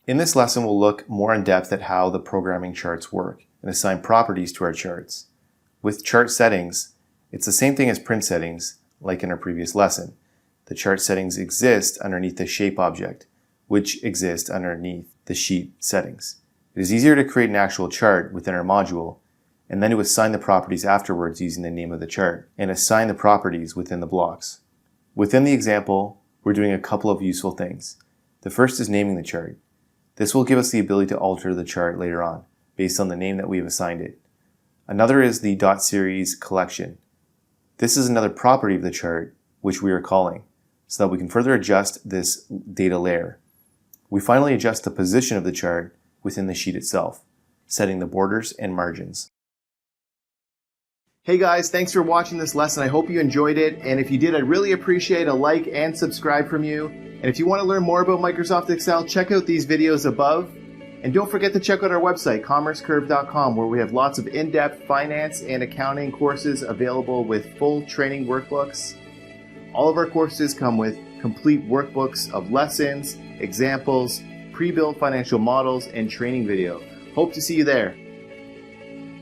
In this lesson, we'll look more in depth at how the programming charts work and assign properties to our charts. With chart settings, it's the same thing as print settings, like in our previous lesson. The chart settings exist underneath the shape object, which exists underneath the sheet settings. It is easier to create an actual chart within our module, and then to assign the properties afterwards using the name of the chart, and assign the properties within the blocks. Within the example, we're doing a couple of useful things. The first is naming the chart. This will give us the ability to alter the chart later on, based on the name that we have assigned it. Another is the .series collection. This is another property of the chart, which we are calling, so that we can further adjust this data layer. We finally adjust the position of the chart within the sheet itself, setting the borders and margins. Hey guys, thanks for watching this lesson. I hope you enjoyed it, and if you did, I'd really appreciate a like and subscribe from you. And if you want to learn more about Microsoft Excel, check out these videos above. And don't forget to check out our website, commercecurve.com, where we have lots of in-depth finance and accounting courses available with full training workbooks. All of our courses come with complete workbooks of lessons, examples, pre-built financial models, and training video. Hope to see you there.